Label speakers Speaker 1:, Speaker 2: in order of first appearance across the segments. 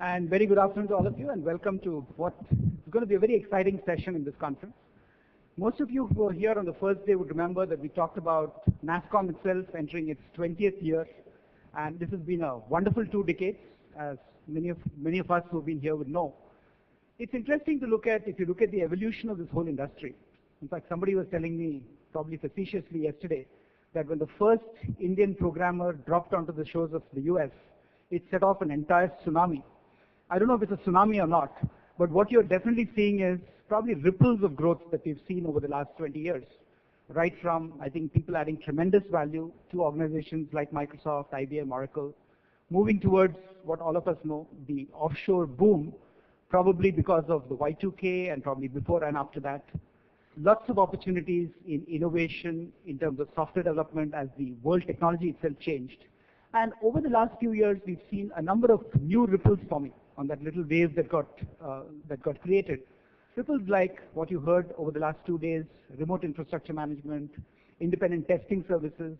Speaker 1: And very good afternoon to all of you, and welcome to what is going to be a very exciting session in this conference. Most of you who were here on the first day would remember that we talked about NASSCOM itself entering its 20th year, and this has been a wonderful 2 decades, as many of us who have been here would know. It's interesting to look at, if you look at the evolution of this whole industry. In fact, somebody was telling me, probably facetiously yesterday, that when the first Indian programmer dropped onto the shores of the US, it set off an entire tsunami. I don't know if it's a tsunami or not, but what you're definitely seeing is probably ripples of growth that we've seen over the last 20 years. Right from, I think, people adding tremendous value to organizations like Microsoft, IBM, Oracle, moving towards what all of us know, the offshore boom, probably because of the Y2K and probably before and after that. Lots of opportunities in innovation in terms of software development as the world technology itself changed. And over the last few years, we've seen a number of new ripples forming on that little wave that got created. Ripples like what you heard over the last 2 days, remote infrastructure management, independent testing services,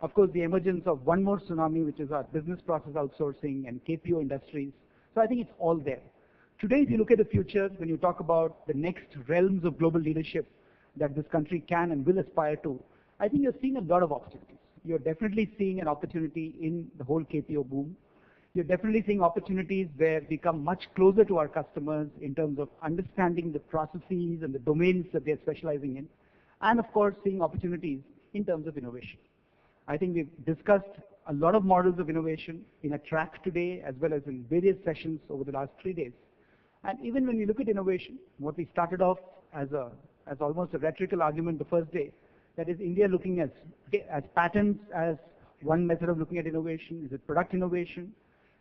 Speaker 1: of course the emergence of one more tsunami, which is our business process outsourcing and KPO industries. So I think it's all there. Today, if you look at the future, when you talk about the next realms of global leadership that this country can and will aspire to, I think you're seeing a lot of opportunities. You're definitely seeing an opportunity in the whole KPO boom. You're definitely seeing opportunities where we come much closer to our customers in terms of understanding the processes and the domains that they're specializing in. And of course, seeing opportunities in terms of innovation. I think we've discussed a lot of models of innovation in a track today, as well as in various sessions over the last 3 days. And even when we look at innovation, what we started off as almost a rhetorical argument the first day, that is India looking at patents as one method of looking at innovation. Is it product innovation?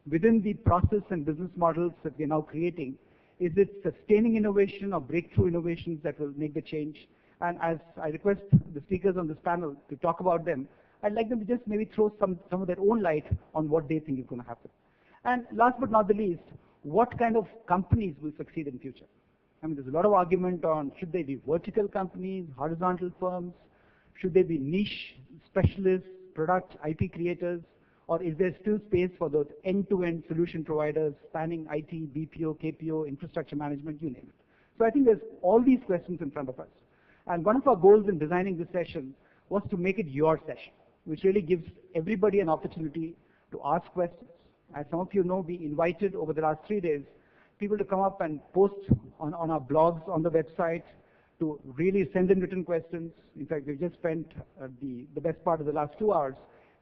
Speaker 1: Within the process and business models that we're now creating, is it sustaining innovation or breakthrough innovations that will make the change? And as I request the speakers on this panel to talk about them, I'd like them to just maybe throw some of their own light on what they think is going to happen. And last but not the least, what kind of companies will succeed in the future? I mean, there's a lot of argument on should they be vertical companies, horizontal firms, should they be niche specialists, product IP creators, or is there still space for those end-to-end solution providers spanning IT, BPO, KPO, infrastructure management, you name it. So I think there's all these questions in front of us. And one of our goals in designing this session was to make it your session, which really gives everybody an opportunity to ask questions. As some of you know, we invited over the last 3 days people to come up and post on our blogs on the website to really send in written questions. In fact, we've just spent the best part of the last 2 hours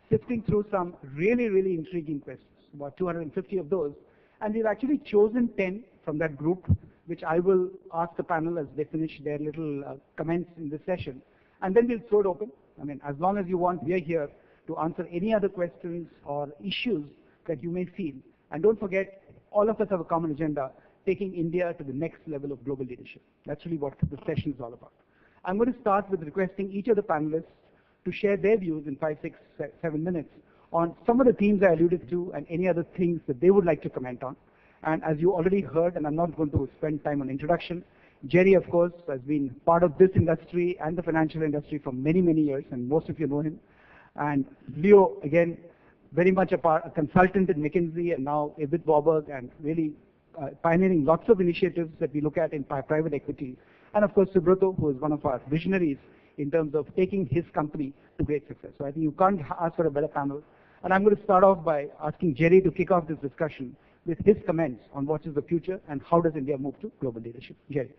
Speaker 1: sifting through some really, really intriguing questions, about 250 of those. And we've actually chosen 10 from that group, which I will ask the panel as they finish their little comments in this session. And then we'll throw it open. I mean, as long as you want, we are here to answer any other questions or issues that you may feel. And don't forget, all of us have a common agenda, taking India to the next level of global leadership. That's really what the session is all about. I'm going to start with requesting each of the panelists to share their views in 5, 6, 7 minutes on some of the themes I alluded to and any other things that they would like to comment on. And as you already heard, and I'm not going to spend time on introduction, Jerry, of course, has been part of this industry and the financial industry for many, many years, and most of you know him. And Leo, again, very much a consultant at McKinsey and now with Warburg, and really pioneering lots of initiatives that we look at in private equity. And of course, Subrata, who is one of our visionaries in terms of taking his company to great success. So I think you can't ask for a better panel. And I'm going to start off by asking Jerry to kick off this discussion with his comments on what is the future and how does India move to global leadership. Jerry.